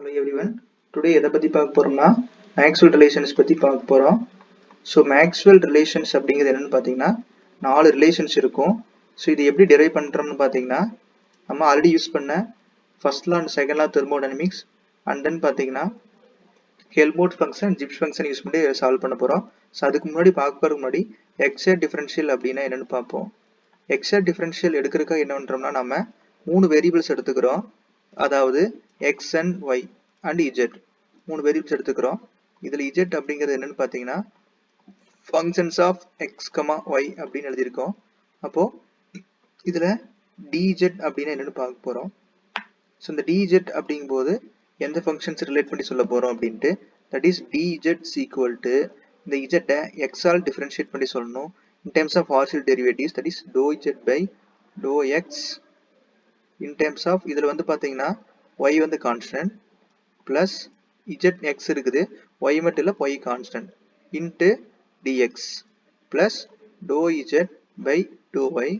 Hello everyone. Today எதை பத்தி பார்க்க போறோம்னா மேக்ஸ்வெல் ரிலேஷன்ஸ் பத்தி பார்க்க போறோம். ஸோ மேக்ஸ்வெல் ரிலேஷன்ஸ் அப்படிங்கிறது என்னன்னு பார்த்தீங்கன்னா 4 ரிலேஷன்ஸ் இருக்கும். ஸோ இது எப்படி டெரைவ் பண்றோம்னு பார்த்தீங்கன்னா நம்ம ஆல்ரெடி யூஸ் பண்ண first law and second law thermodynamics and then பார்த்தீங்கன்னா Helmholtz function Gibbs function use பண்ணி சால்வ் பண்ண போறோம். ஸோ அதுக்கு முன்னாடி எக்ஸாக்ட் டிஃபரன்ஷியல் அப்படின்னா என்னன்னு பார்ப்போம். எக்ஸாக்ட் டிஃபரன்ஷியல் எடுக்கிறதுக்காக என்ன பண்றோம்னா நம்ம 3 வேரியபிள்ஸ் எடுத்துக்கிறோம். அதாவது x and y and Z 3 variables எடுத்துக்கிறோம். இதில் இஜெட் அப்படிங்கிறது என்னன்னு பார்த்தீங்கன்னா functions of x comma y அப்படின்னு எழுதியிருக்கோம். அப்போ இதில் டிஜெட் அப்படின்னா என்னன்னு பார்க்க போகிறோம். ஸோ இந்த டிஜெட் அப்படிங்கும்போது எந்த ஃபங்க்ஷன்ஸ் ரிலேட் பண்ணி சொல்ல போகிறோம் அப்படின்ட்டு that is Z equal to இந்த இஜெட்டை எக்ஸால் டிஃபரன்ஷியேட் பண்ணி சொல்லணும் in terms of partial derivatives, that is dou z by dou x in terms of இதில் வந்து பார்த்தீங்கன்னா y வந்து கான்ஸ்டன்ட் பிளஸ் zx இருக்குது, y மட்டும் இல்லை y constant into dx plus dou z by dou y.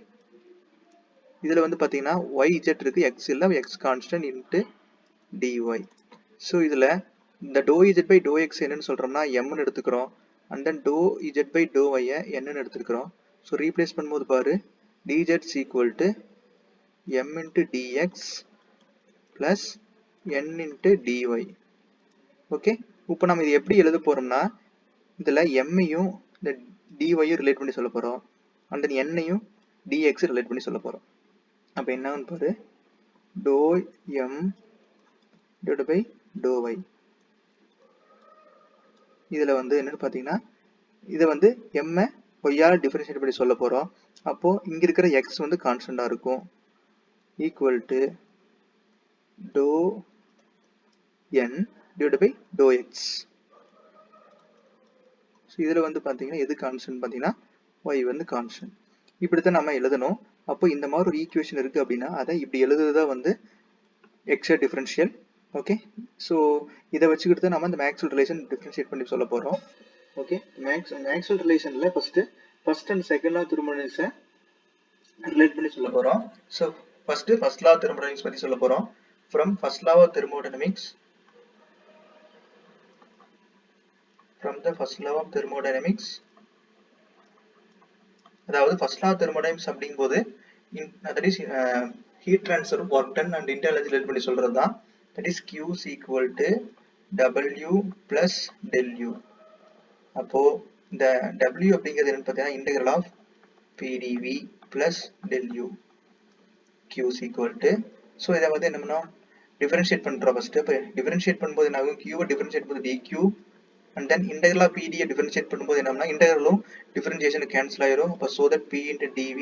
இதில் வந்து பார்த்தீங்கன்னா yz இருக்கு, x இல்லை, x constant into dy. So இதில் இந்த dou z by dou x என்னன்னு சொல்கிறோம்னா mன்னு எடுத்துக்கிறோம். and then dou z by dou y என்னன்னு எடுத்துக்கிறோம். ஸோ ரீப்ளேஸ் பண்ணும்போது பாரு dz equal to m into dx plus n into dy. Okay, இப்போ நம்ம இது எப்படி எழுத போறோம்னா இதில் m-ஐயும் இந்த dy-யும் ரிலேட் பண்ணி சொல்ல போகிறோம். and then n-ஐயும் dx ரிலேட் பண்ணி சொல்ல போகிறோம். அப்போ என்னன்னு பாரு dou m divided by dou y. இதில் வந்து என்னன்னு பார்த்தீங்கன்னா இதை வந்து m-ஐ y-ஆல் டிஃபரன்ஷியேட் பண்ணி சொல்ல போகிறோம். அப்போது இங்கே இருக்கிற x வந்து கான்ஸ்டண்ட்டாக இருக்கும். Equal to dou n divided by dou x. So இதில் வந்து பார்த்தீங்கன்னா எது கான்ஸ்டன்ட் பார்த்தீங்கன்னா y வந்து கான்ஸ்டன்ட். இப்படித்தான் நம்ம எழுதணும். அப்போ இந்த மாதிரி ஒரு ஈக்குவேஷன் இருக்குது அப்படின்னா அதை இப்படி எழுதுறதா வந்து எக்ஸாக்ட் டிஃபரன்ஷியல். ஓகே, ஸோ இதை வச்சுக்கிட்டு தான் நம்ம இந்த மேக்ஸ்வெல் ரிலேஷன் டிஃபரன்ஷியேட் பண்ணி சொல்ல போகிறோம். ஓகே, மேக்ஸ்வெல் ரிலேஷனில் ஃபர்ஸ்ட் அண்ட் செகண்ட் லா தெர்மோடைனமிக்ஸை ரிலேட் பண்ணி சொல்ல போகிறோம். ஸோ ஃபர்ஸ்ட் லா தெர்மோடைனமிக்ஸ் பற்றி சொல்ல போகிறோம். From first law of thermodynamics அதாவது ஃபர்ஸ்ட் லா தெர்மோடைனமிக்ஸ் அப்படிங்கும்போது that is heat transfer, work done and internal relate பண்ணி சொல்கிறது தான். That is Q is equal to W plus del U. அப்போ இந்த W அப்படிங்கிறது என்னன்னு பார்த்தீங்கன்னா integral of PdV plus del U. Q is equal to, so இதை வந்து என்ன பண்ணோம் டிஃபரன்ஷியேட் பண்ணுறோம் ஃபர்ஸ்ட். இப்போ டிஃபரன்ஷியேட் பண்ணும்போது என்ன ஆகும், Q டிஃபரன்ஷியேட் பண்ணும்போது dQ and then integral of PD differentiate பண்ணும்போது என்னன்னா இன்டெகிரலும் டிஃபரன்ஷியேஷன் கேன்சல் ஆயிரும். அப்போ so that P into dV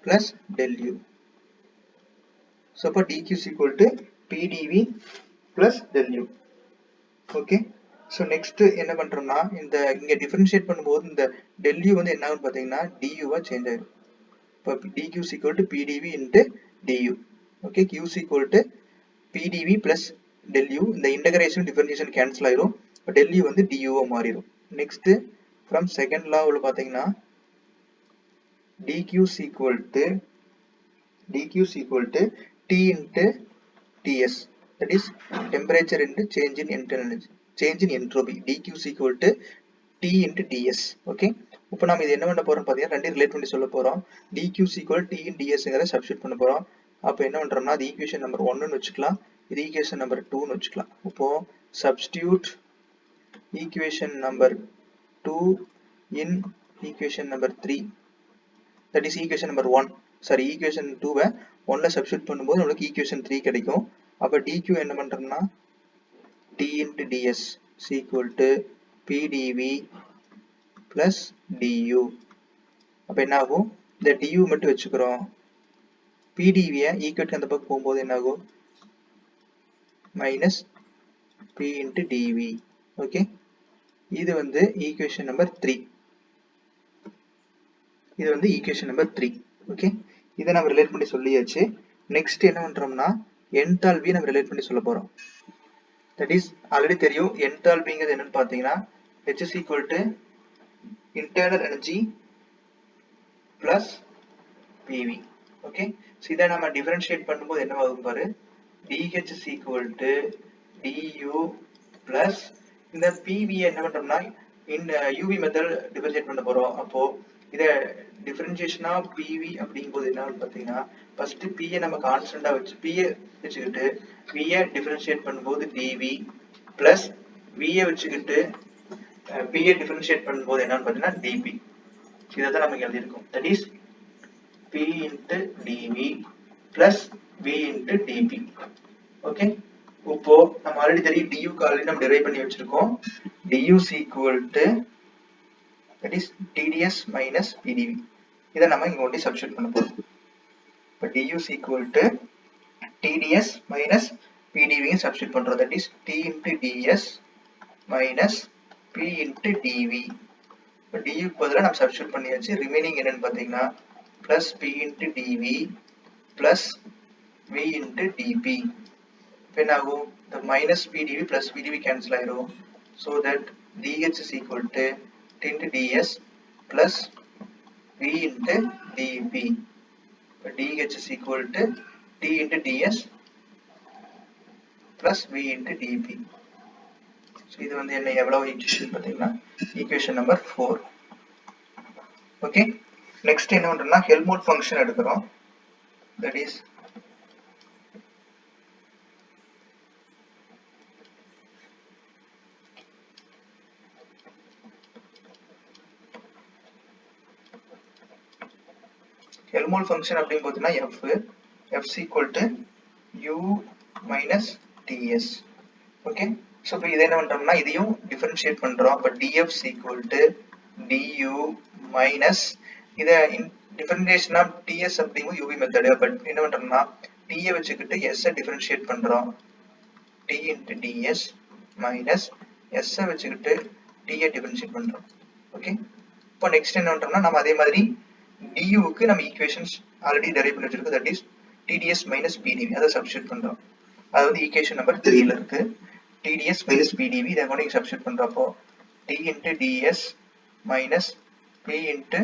plus del U. So அப்போ dQ is equal to PdV plus del U. Okay, so next என்ன பண்றோம்னா இந்த இங்க டிஃபரன்ஷியேட் பண்ணும்போது இந்த del U வந்து என்ன ஆகும் பார்த்தீங்கன்னா du-வா சேஞ்ச் ஆயிடும். இப்போ dQ is equal to PdV into du. Okay, Q is equal to PdV plus del U. இந்த இன்டகிரேஷன் டிஃபரன்ஷியேஷன் கேன்சல் ஆயிரும். இப்போ del U வந்து du-வா மாறிடும். நெக்ஸ்ட் ஃப்ரம் செகண்ட் லாவில் பார்த்தீங்கன்னா dQ is equal to T into Ts, that is temperature into change in entropy. dQ is equal to T into Ts. Okay, இப்போ நம்ம இது என்ன பண்ண போறோம் பார்த்தீங்கன்னா ரெண்டு ரிலேட் பண்ணி சொல்ல போறோம். dQ is equal to T in dsங்கிறத சப்ஸ்டிட் பண்ண போறோம். அப்போ என்ன பண்றோம்னா அது ஈக்குவேஷன் நம்பர் 1ன்னு வச்சுக்கலாம், இது ஈக்குவேஷன் நம்பர் 2ன்னு வச்சுக்கலாம். இப்போ substitute equation number 2 in equation number 3, that is equation number 1. Sorry, equation 2-வை 1ல சப்ஸ்டிட் பண்ணும்போது நம்மளுக்கு ஈக்குவேஷன் 3 கிடைக்கும். அப்போ dQ என்ன பண்றோம்னா T into ds is equal to PdV plus du. அப்போ என்ன ஆகும், இந்த du மட்டும் வச்சுக்கிறோம், PdV-யை ஈக்குவேட் அந்த பக்கம் போகும்போது என்ன ஆகும் minus P into dV. Okay, இது வந்து ஈக்குவேஷன் நம்பர் 3. இது வந்து ஈக்குவேஷன் நம்பர் 3. ஓகே, இதை நம்ம ரிலேட் பண்ணி சொல்லியாச்சு. நெக்ஸ்ட் என்ன பண்றோம்னா என்தால்பி நம்ம ரிலேட் பண்ணி சொல்ல போறோம். தட் இஸ் ஆல்ரெடி தெரியும் என்தால்பிங்கிறது என்னன்னு பார்த்தீங்கன்னா H is equal to internal energy plus PV. Okay, so இதை நம்ம டிஃபரன்ஷியேட் பண்ணும்போது என்ன ஆகும் பாரு, dH is equal to du plus இந்த pv என்ன பண்றோம்னா இந்த uv மெத்தட் டிஃபரன்ஷியேட் பண்ண போறோம். அப்போ இத டிஃபரன்ஷியேஷன் ஆஃப் pv அப்படிங்கும்போது என்னன்னு பாத்தீங்கன்னா ஃபர்ஸ்ட் p நம்ம கான்ஸ்டன்டா வச்சு p வச்சுக்கிட்டு v டிஃபரன்ஷியேட் பண்ணும்போது dv பிளஸ் v வச்சுக்கிட்டு p டிஃபரன்ஷியேட் பண்ணும்போது என்னன்னு பாத்தீங்கன்னா dp. இத தான் நம்ம எழுதி இருக்கோம். That is p into dv plus v into dp. Okay, இப்போ நம்ம ஆல்ரெடி தெரியும் du க்கு ஆல்ரெடி நம்ம டெரைவ் பண்ணி வச்சிருக்கோம். du is equal to that is tds minus pdv. இத நம்ம இங்க ஒண்டி சப்ஸ்டிட்யூட் பண்ண போறோம். இப்போ du is equal to tds minus pdv ங்க சப்ஸ்டிட்யூட் பண்றோம். that is t into ds minus p into dv. இப்போ du க்கு பதிலா நம்ம சப்ஸ்டிட்யூட் பண்ணியாச்சு. ரிமைனிங் என்னன்னு பாத்தீங்கன்னா plus p into dv plus v into dp. When now the minus pdv plus pdv cancel ஆயிரும். So that dh is equal to t into ds plus v into dp. dh is equal to t into ds plus v into dp. So இது வந்து என்ன எவ்வளவு equation பாத்தீங்கன்னா equation number 4. Okay, next என்ன பண்றோம்னா Helmholtz function எடுக்கிறோம். that is Helmholtz function அப்படினு பார்த்தீங்கன்னா f is equal to u minus ts. Okay, so இப்போ இத என்ன பண்றோம்னா இதையும் டிஃபரன்ஷியேட் பண்றோம். அப்ப df is equal to du minus இத டிஃபரன்ஷியேஷன் ஆஃப் ts அப்படிங்கிறது uv மெத்தட். பட் என்ன பண்றோம்னா t ஐ வச்சுக்கிட்டு s ஐ டிஃபரன்ஷியேட் பண்றோம். t into ds minus s ஐ வச்சுக்கிட்டு t ஐ டிஃபரன்ஷியேட் பண்றோம். ஓகே, இப்போ நெக்ஸ்ட் என்ன பண்றோம்னா நம்ம அதே மாதிரி du க்கு நம்ம ஈக்குவேஷன்ஸ் ஆல்ரெடி டெரைவ் பண்ணி வச்சிருக்கோம். that is tds minus pdv. அத சப்ஸ்டிட்யூட் பண்றோம். அது வந்து ஈக்குவேஷன் நம்பர் 3 ல இருக்கு. tds minus pdv இத கொண்டு இங்க சப்ஸ்டிட்யூட் பண்றப்போ t into ds minus p into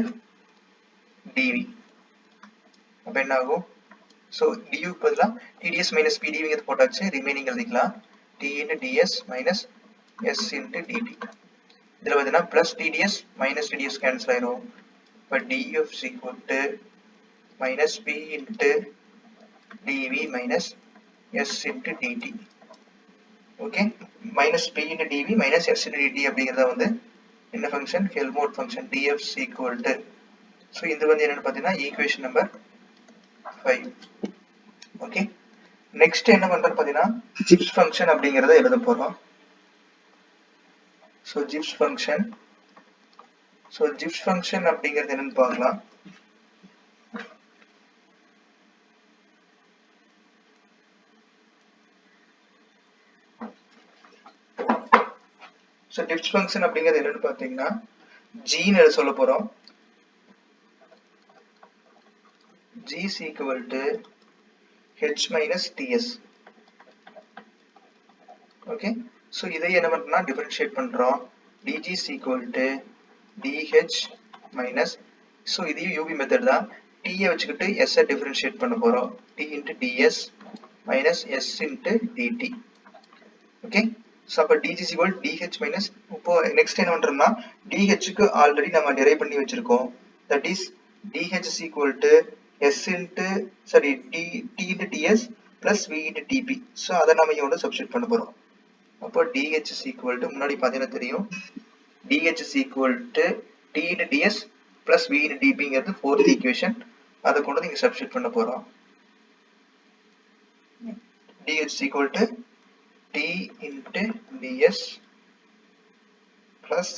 dv. அப்ப என்ன ஆகும்? சோ du க்கு பதிலா tds minus pdv ங்க போட்டாச்சு. ரிமைனிங் எழுதிக்கலாம். t into ds minus s into dt. இதுல வந்து plus tds minus tds cancel ஆயிரும். But df is equal to minus p into dv minus s into dt. Okay, minus p into dv minus s into dt அப்படிங்கறத வந்து என்ன function Helmholtz function df is equal to. So இது வந்து என்னன்னு பாத்தீங்கன்னா equation number 5. Okay, next என்ன பண்றோம் பாத்தீங்கன்னா ஜிப்ஸ் ஃபங்க்ஷன் அப்படிங்கறத எழுத போறோம். சோ ஜிப்ஸ் ஃபங்க்ஷன் அப்படிங்கிறது என்னன்னு பார்க்கலாம். சோ ஜிப்ஸ் ஃபங்க்ஷன் அப்படிங்கிறது என்னன்னு பாத்தீங்கன்னா g ன்னு சொல்ல போறோம். g is equal to h minus ts. Okay, so இதை என்ன பண்றோம்னா டிஃபரன்ஷியேட் பண்றோம். dg is equal to dh minus, so இதையும் uv மெத்தட் தான். t ஐ வச்சுக்கிட்டு s ஐ டிஃபரன்ஷியேட் பண்ண போறோம். t into ds minus s into dt. Okay, so அப்ப dg is equal to dh minus, இப்போ நெக்ஸ்ட் என்ன பண்றோம்னா dh க்கு ஆல்ரெடி நம்ம டெரைவ் பண்ணி வச்சிருக்கோம். that is dh is equal to s into t into ds plus v into dp. So அத நாம இங்க வந்து சப்ஸ்டிட்யூட் பண்ண போறோம். அப்போ dh is equal to முன்னாடி பாத்தீங்கன்னா தெரியும் dh is equal to t into ds plus v into dp ங்கிறது fourth equation. அத கொண்டு இங்க சப்ஸ்டிட்யூட் பண்ண போறோம். dh is equal to t into ds plus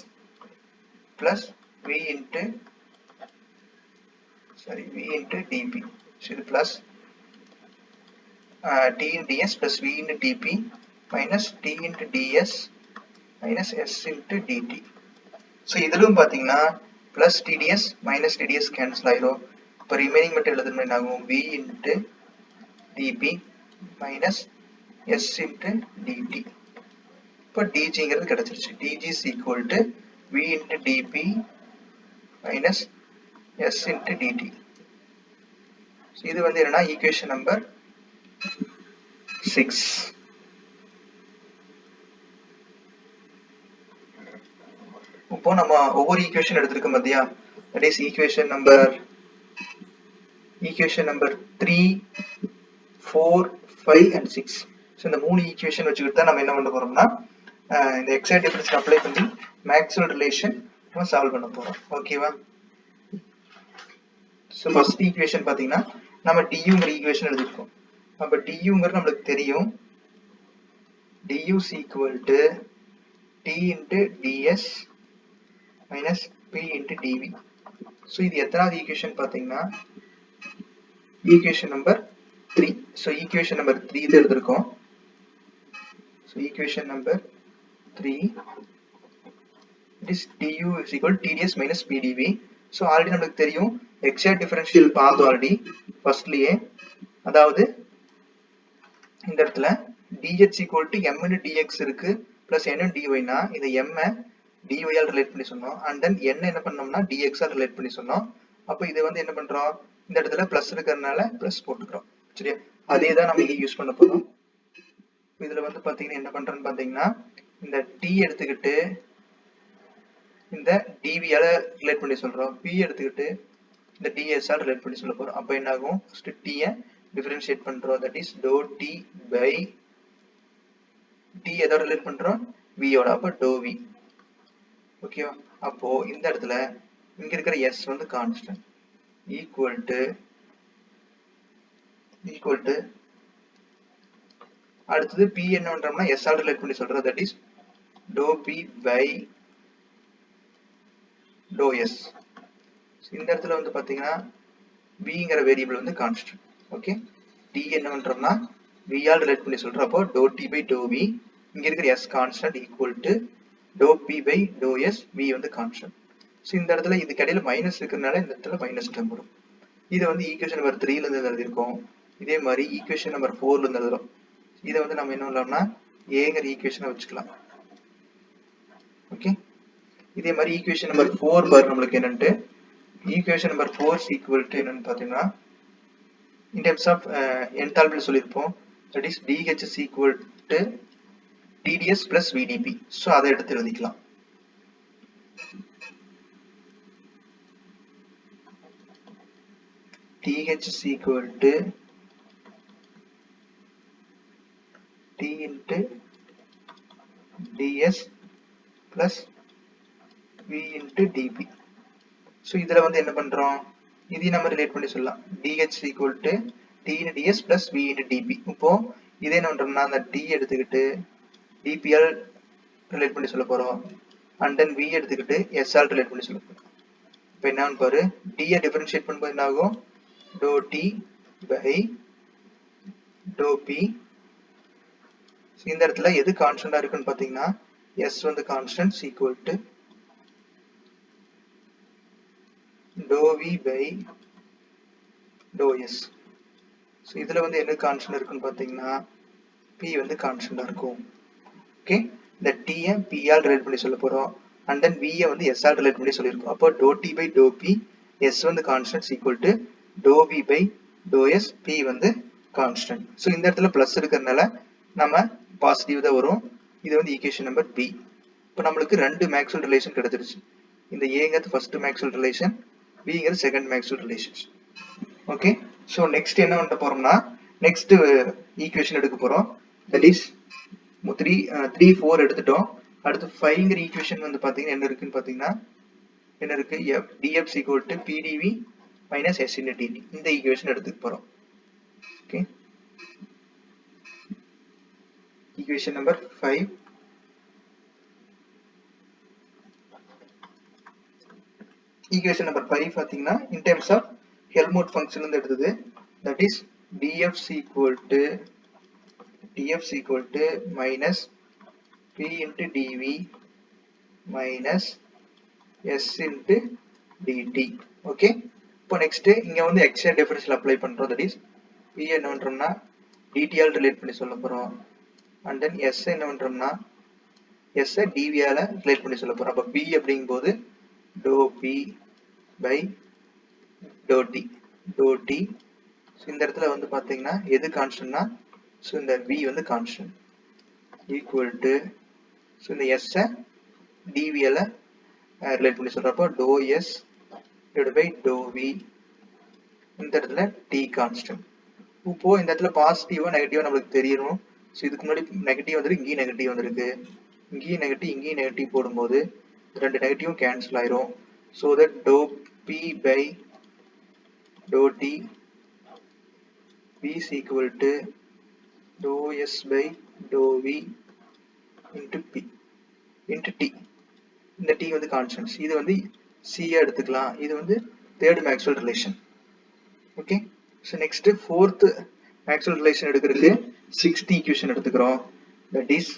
v into dp. So இது plus t into ds plus v into dp minus t into ds minus s into dt. So இதிலும் பாத்தீங்கன்னா plus tds minus tds cancel ஆயிரும். இப்போ remaining மட்டும் எழுதணும் என்ன ஆகும்? v into dp minus s into dt. இப்போ dg ங்கிறது கிடைச்சிருச்சு. dg is equal to v into dp minus s into dt. So இது வந்து என்னன்னா ஈக்குவேஷன் நம்பர் 6. இப்போ நம்ம ஒவ்வொரு ஈக்குவேஷன் எடுத்திருக்கோம் பாத்தியா, that is equation number 3, 4, 5 and 6. So இந்த 3 ஈக்குவேஷன் வச்சுக்கிட்டு தான் நம்ம என்ன பண்ண போறோம்னா இந்த எக்ஸைட் டிஃபரன்ஸ் அப்ளை பண்ணி மேக்ஸ்வெல் ரிலேஷன் நம்ம சால்வ் பண்ண போறோம். ஓகேவா? ஸோ ஃபர்ஸ்ட் ஈக்குவேஷன் பாத்தீங்கன்னா நம்ம duங்கிற ஈக்குவேஷன் எடுத்துருக்கோம். அப்ப duங்கிறது நம்மளுக்கு தெரியும், du is equal to t into ds minus p into dv. So இது எத்தனாவது ஈக்குவேஷன் பாத்தீங்கன்னா equation number 3. So equation number 3 இது எடுத்திருக்கோம். So equation number 3 it is du is equal to tds minus pdv. So already நமக்கு தெரியும் exact differential பார்த்தோம் already ஃபர்ஸ்ட்லயே. அதாவது இந்த இடத்துல dh equal to m into dx இருக்கு பிளஸ் n into dy னா இந்த m dy ஆல் ரிலேட் பண்ணி சொன்னோம். அண்ட் தென் n என்ன பண்ணோம்னா dx ஆல் ரிலேட் பண்ணி சொன்னோம். அப்போ இது வந்து என்ன பண்றோம், இந்த இடத்துல பிளஸ் இருக்கிறதுனால பிளஸ் போட்டுக்கிறோம். சரியா? அதே தான் நம்ம இங்க யூஸ் பண்ண போறோம். இதுல வந்து பாத்தீங்கன்னா என்ன பண்றோம்னு பாத்தீங்கன்னா இந்த t எடுத்துக்கிட்டு இந்த dv ஆல ரிலேட் பண்ணி சொல்றோம், p எடுத்துக்கிட்டு இந்த ds ஆல் ரிலேட் பண்ணி சொல்ல போறோம். அப்ப என்ன ஆகும், ஃபர்ஸ்ட் t ய டிஃபரன்ஷியேட் பண்றோம், that is dou t by t எதோட ரிலேட் பண்றோம், v யோட, அப்ப dou v. ஓகேவா? அப்போ இந்த இடத்துல இங்க இருக்கிற s வந்து கான்ஸ்டன்ட் ஈக்குவல் டு அடுத்தது p என்ன பண்றோம்னா s ஆல் ரிலேட் பண்ணி சொல்றோம், that is dou p by dou s. இந்த இடத்துல வந்து பாத்தீங்கன்னா vங்கிற வேரியபிள் வந்து கான்ஸ்டன்ட். ஓகே, t என்ன பண்றோம்னா v ஆல் ரிலேட் பண்ணி சொல்றோம், அப்போ dou t by dou v. இங்க இருக்கிற s constant equal to dou p by dou s, v வந்து கான்ஸ்டன்ட். ஸோ இந்த இடத்துல இதுக்கு இடையில மைனஸ் இருக்கிறதுனால இந்த இடத்துல மைனஸ் டேர்ம் வரும். இதை வந்து ஈக்குவேஷன் நம்பர் 3ல இருந்து எழுதியிருக்கோம். இதே மாதிரி ஈக்குவேஷன் நம்பர் 4ல இருந்து எழுதுறோம். இதை வந்து நம்ம என்ன பண்ணலாம்னா ஏங்கிற ஈக்குவேஷனை வச்சுக்கலாம். ஓகே, இதே மாதிரி ஈக்குவேஷன் நம்பர் 4 பாரு நம்மளுக்கு என்னன்ட்டு. ஈக்குவேஷன் நம்பர் 4 ஈக்குவல் டு என்னன்னு பாத்தீங்கன்னா in terms of enthalpy சொல்லிருப்போம், that is dh is equal to tds plus vdp. So அதை எடுத்து எழுதிக்கலாம். dh is equal to t into ds plus v into dp. So இதுல வந்து என்ன பண்றோம், இதையும் நம்ம ரிலேட் பண்ணி சொல்லலாம், dh is equal to t into ds plus v into dp. இப்போ இதே என்ன பண்றோம்னா அந்த t எடுத்துக்கிட்டு dp ஆல் ரிலேட் பண்ணி சொல்ல போறோம், அண்ட் தென் v எடுத்துக்கிட்டு s ஆல் ரிலேட் பண்ணி சொல்ல போறோம். இப்போ என்னன்னு பாரு, d யை டிஃபரன்ஷியேட் பண்ணும்போது என்ன ஆகும், dou t by dou p. இந்த இடத்துல எது கான்ஸ்டன்டா இருக்குன்னு பாத்தீங்கன்னா s வந்து constant equal to dou v by dou s. So இதுல வந்து என்ன கான்ஸ்டன்ட் இருக்குன்னு பாத்தீங்கன்னா p வந்து கான்ஸ்டன்டா இருக்கும். ஓகே, இந்த t யை p ஆல் ரிலேட் பண்ணி சொல்ல போறோம், அண்ட் தென் v யை வந்து s ஆல் ரிலேட் பண்ணி சொல்லியிருக்கோம். அப்போ dou t by dou p, s வந்து constant equal to dou v by dou s, p வந்து கான்ஸ்டன்ட். ஸோ இந்த இடத்துல பிளஸ் இருக்கிறதுனால நம்ம பாசிட்டிவ் தான் வரும். இது வந்து ஈக்குவேஷன் நம்பர் b. இப்போ நம்மளுக்கு ரெண்டு மேக்ஸ்வெல் ரிலேஷன் கிடைச்சிருச்சு. இந்த ஏங்கிறது ஃபர்ஸ்ட் மேக்ஸ்வெல் ரிலேஷன், பிங்கிறது second Maxwell relations. Okay, so next என்ன பண்ண போறோம்னா நெக்ஸ்ட் ஈக்குவேஷன் எடுக்க போறோம், தட் இஸ் 3, 4 எடுத்துட்டோம். அடுத்து 5ங்கிற ஈக்குவேஷன் வந்து பாத்தீங்கன்னா என்ன இருக்குன்னு பாத்தீங்கன்னா என்ன இருக்கு, df is equal to pdv minus s into dt. இந்த ஈக்குவேஷன் எடுத்துக்க போறோம். Okay, equation number 5. Equation number 5 பாத்தீங்கன்னா in terms of Helmholtz function வந்து எடுத்தது, that is df is equal to minus p into dv minus s into dt. Okay, இப்போ next இங்க வந்து extra differential apply பண்றோம், that is p என்ன பண்றோம்னா dt all relate பண்ணி சொல்ல போறோம், அண்ட் தென் s என்ன பண்றோம்னா s dv ஆல ரிலேட் பண்ணி சொல்ல போறோம். அப்ப p அப்படிங்கும்போது dou p by dou t. So இந்த இடத்துல வந்து பாத்தீங்கன்னா எது கான்ஸ்டன்ட்னா ஸோ இந்த v வந்து கான்ஸ்டன்ட் ஈக்குவல் டு ஸோ இந்த s dv ஆல ரிலேட் பண்ணி சொல்றப்போ dou S divide by dou V, இந்த இடத்துல டி கான்ஸ்டன்ட். இப்போ இந்த இடத்துல பாசிட்டிவா நெகட்டிவா நம்மளுக்கு தெரியணும். ஸோ இதுக்கு முன்னாடி நெகட்டிவ் வந்துருக்கு, இங்கேயும் நெகட்டிவ் வந்திருக்கு, இங்கேயும் நெகட்டிவ் போடும்போது ரெண்டு நெகட்டிவும் கேன்சல் ஆயிரும். So that dou P by dou T v is equal to dou s by dou v into p into t. இந்த t வந்து கான்ஸ்டன்ட்ஸ், இது வந்து c எடுத்துக்கலாம், இது வந்து third Maxwell relation. Okay, so next fourth Maxwell relation எடுக்கிறதுக்கு sixth equation எடுத்துக்கிறோம். That is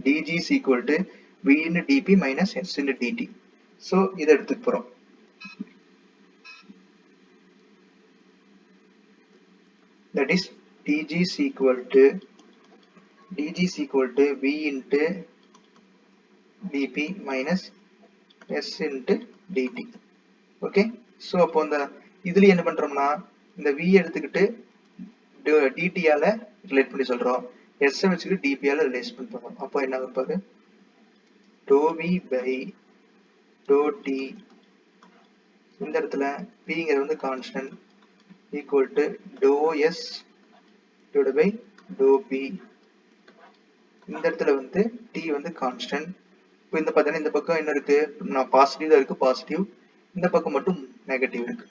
dg is equal to v into dp minus s into dt. So இதை எடுத்துக்க போகிறோம். That is dg is equal to v into dp minus s into dt. Okay, so அப்போ இந்த இதுல என்ன பண்றோம்னா இந்த v எடுத்துக்கிட்டு dt ஆல ரிலேட் பண்ணி சொல்றோம், s வச்சுக்கிட்டு dp ஆல ரிலேட் பண்றோம். அப்போ என்ன ஆகும் பாரு, dou v by dou t, இந்த இடத்துல pங்கிறது வந்து constant equal to dou s divided by dou p, இந்த இடத்துல வந்து t வந்து கான்ஸ்டன்ட். இப்போ இந்த பார்த்தீங்கன்னா இந்த பக்கம் என்ன இருக்கு, நான் பாசிட்டிவ் தான் இருக்கு, பாசிட்டிவ், இந்த பக்கம் மட்டும் நெகட்டிவ் இருக்கு.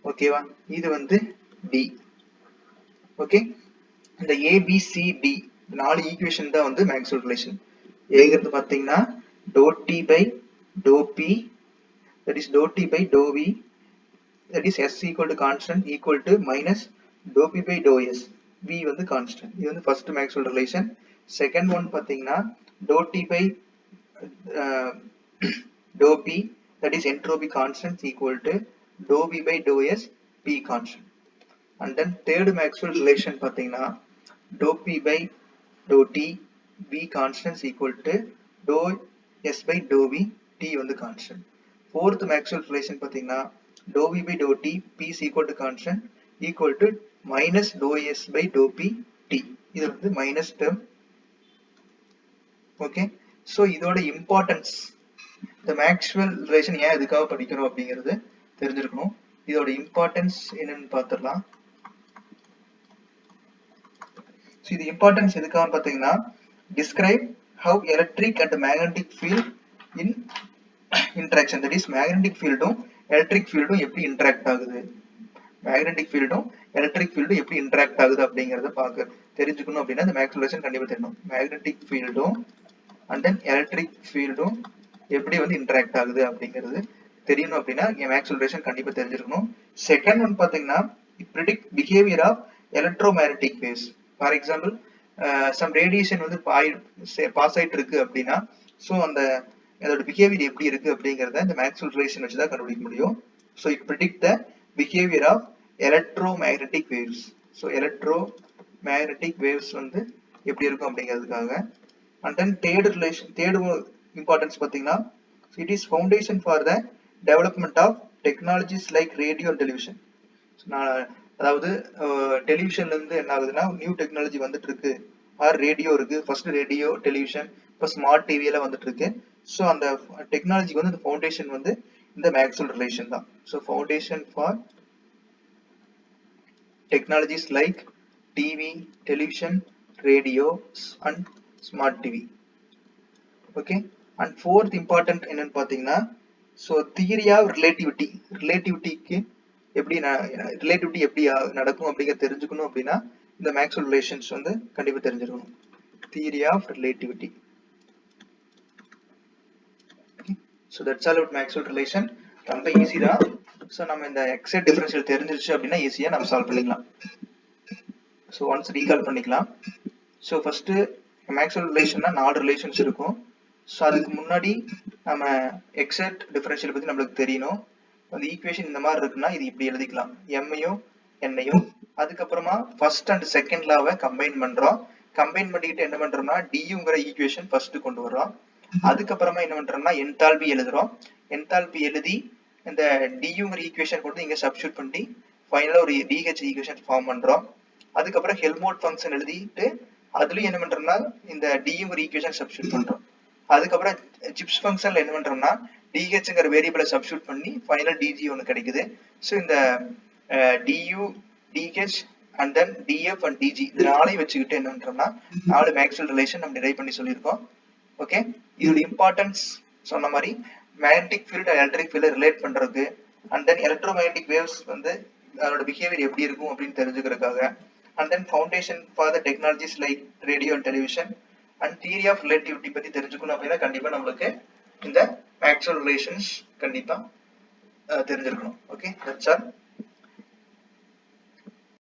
ஓகேவா, இது வந்து d. ஓகே, இந்த ABCD நாலு ஈக்குவேஷன் தான் வந்து மேக்ஸ்வெல் ரிலேஷன். ஏங்கிறது பார்த்தீங்கன்னா dou t by dou p, that is dou t by dou v, that is s equal to constant equal to minus dou p by dou s, v வந்து constant. இது வந்து first Maxwell relation. Second one பாத்தீங்கன்னா dou t by dou p, that is entropy constant equal to dou v by dou s, p constant. And then third Maxwell relation பாத்தீங்கன்னா dou p by dou t, v constant equal to dou s by dou v, t வந்து constant. Fourth Maxwell relation பாத்தீங்கன்னா dou v by dou t, p is equal to constant equal to minus dou s by dou p, t. இது வந்து minus term. Okay, so இதோட importance, இந்த Maxwell relation ஏன் எதுக்காக படிக்கிறோம் அப்படிங்கிறது தெரிஞ்சிருக்கணும். இதோட இம்பார்ட்டன்ஸ் என்னன்னு பார்த்துடலாம். ஸோ இது இம்பார்ட்டன்ஸ் எதுக்காக பார்த்தீங்கன்னா describe how electric and magnetic field in interaction, that is magnetic fieldum electric fieldum எப்படி interact ஆகுது, magnetic fieldum electric fieldum எப்படி interact ஆகுது அப்படிங்கறத பார்க்க தெரிஞ்சுக்கணும். அப்படின்னா இந்த மேக்ஸ்வெல் ரிலேஷன் கண்டிப்பா தெரியணும். magnetic fieldum and then electric fieldum எப்படி வந்து interact ஆகுது அப்படிங்கிறது தெரியணும். அப்படின்னா மேக்ஸ்வெல் ரிலேஷன் கண்டிப்பா தெரிஞ்சிருக்கணும். செகண்ட் ஒன் பாத்தீங்கன்னா predict behavior of electromagnetic waves. for example some radiation வந்து பாஸ் ஆயிட்டு இருக்கு அப்படின்னா ஸோ அந்த அதோட பிஹேவியர் எப்படி இருக்கு அப்படிங்கறத இந்த மேக்ஸ்வெல் ரிலேஷன் வச்சு தான் கண்டுபிடிக்க முடியும். So it predict the behavior of electromagnetic waves. So electromagnetic waves வந்து எப்படி இருக்கும் அப்படிங்கிறதுக்காக. and then third importance பார்த்தீங்கன்னா it is foundation for the development of technologies like radio and television. அதாவது டெலிவிஷன்ல இருந்து என்ன ஆகுதுன்னா நியூ டெக்னாலஜி வந்துட்டு இருக்கு, ஆர் ரேடியோ இருக்கு, ஃபர்ஸ்ட் ரேடியோ, டெலிவிஷன், இப்போ ஸ்மார்ட் டிவி எல்லாம் வந்துட்டு இருக்கு. ஸோ அந்த டெக்னாலஜிக்கு வந்து இந்த ஃபவுண்டேஷன் வந்து இந்த மேக்ஸ்வெல் ரிலேஷன் தான். So foundation for technologies like TV, television, radio and smart TV. Okay, and fourth important என்னன்னு பார்த்தீங்கன்னா ஸோ தியரி ஆஃப் ரிலேட்டிவிட்டிக்கு எப்படி ரிலேட்டிவிட்டி எப்படி நடக்கும் அப்படிங்கிற தெரிஞ்சுக்கணும். அப்படின்னா இந்த மேக்ஸ்வெல் ரிலேஷன்ஸ் வந்து கண்டிப்பா தெரிஞ்சிருக்கணும். Theory of relativity. So that's all about Maxwell relation. ரொம்ப ஈஸி தான். ஸோ நம்ம இந்த எக்ஸைட் டிஃபரன்ஷியல் தெரிஞ்சிருச்சு அப்படின்னா ஈஸியா நம்ம சால்வ் பண்ணிக்கலாம். ஸோ ஒன்ஸ் ரீகால் பண்ணிக்கலாம். ஸோ ஃபர்ஸ்ட் மேக்ஸ்வெல் ரிலேஷன்னா 4 ரிலேஷன்ஸ் இருக்கும். ஸோ அதுக்கு முன்னாடி நம்ம எக்ஸைட் டிஃபரன்ஷியல் பத்தி நம்மளுக்கு தெரியணும். அந்த ஈக்குவேஷன் இந்த மாதிரி இருக்குன்னா இது இப்படி எழுதிக்கலாம், எம்மையும் என்னையும். அதுக்கப்புறமா ஃபர்ஸ்ட் அண்ட் செகண்ட் லாவை கம்பைன் பண்றோம். கம்பைன் பண்ணிட்டு என்ன பண்றோம்னா டியூங்கிற ஈக்குவேஷன் ஃபர்ஸ்ட் கொண்டு வர்றோம். அதுக்கப்புறமா என்ன பண்றோம்னா என்தால்பி எழுதுறோம். என்தால்பி எழுதி இந்த டியூங்கிற ஈக்குவேஷன் கொண்டு இங்க சப்ஸ்டிட்யூட் பண்ணி ஃபைனலா ஒரு டிஹெச் ஈக்குவேஷன் ஃபார்ம் பண்றோம். அதுக்கப்புறம் ஹெல்மோல்ட் ஃபங்க்ஷன் எழுதிட்டு அதுலயும் என்ன பண்றோம்னா இந்த டியூங்கிற ஈக்குவேஷன் சப்ஸ்டிட்யூட் பண்றோம். அதுக்கப்புறம் ஜிப்ஸ் ஃபங்க்ஷன்ல என்ன பண்றோம்னா டிஹெச்ங்கிற வேரியபிளை சப்ஸ்டியூட் பண்ணி ஃபைனல் டிஜி ஒன்று கிடைக்குது. ஸோ இந்த dU dH and then dF and dG இது நாளையும் வச்சுக்கிட்டு என்னன்றோம்னா 4 மேக்ஸ்வெல் ரிலேஷன் நம்ம டிரைவ் பண்ணி சொல்லியிருக்கோம். ஓகே, இதோட இம்பார்ட்டன்ஸ் சொன்ன மாதிரி மேக்னெட்டிக் ஃபீல்ட் அண்ட் எலக்ட்ரிக் ஃபீல்டை ரிலேட் பண்றது அண்ட் தென் எலக்ட்ரோமேக்னெட்டிக் வேவ்ஸ் வந்து அதோட பிஹேவியர் எப்படி இருக்கும் அப்படின்னு தெரிஞ்சுக்கிறதுக்காக and then foundation for the technologies like radio and television and theory of relativity பத்தி தெரிஞ்சுக்கணும் அப்படின்னா கண்டிப்பா நம்மளுக்கு இந்த மேக்ஸ்வெல் ரிலேஷன்ஸ் கண்டிப்பா தெரிஞ்சிருக்கணும். Okay, that's all.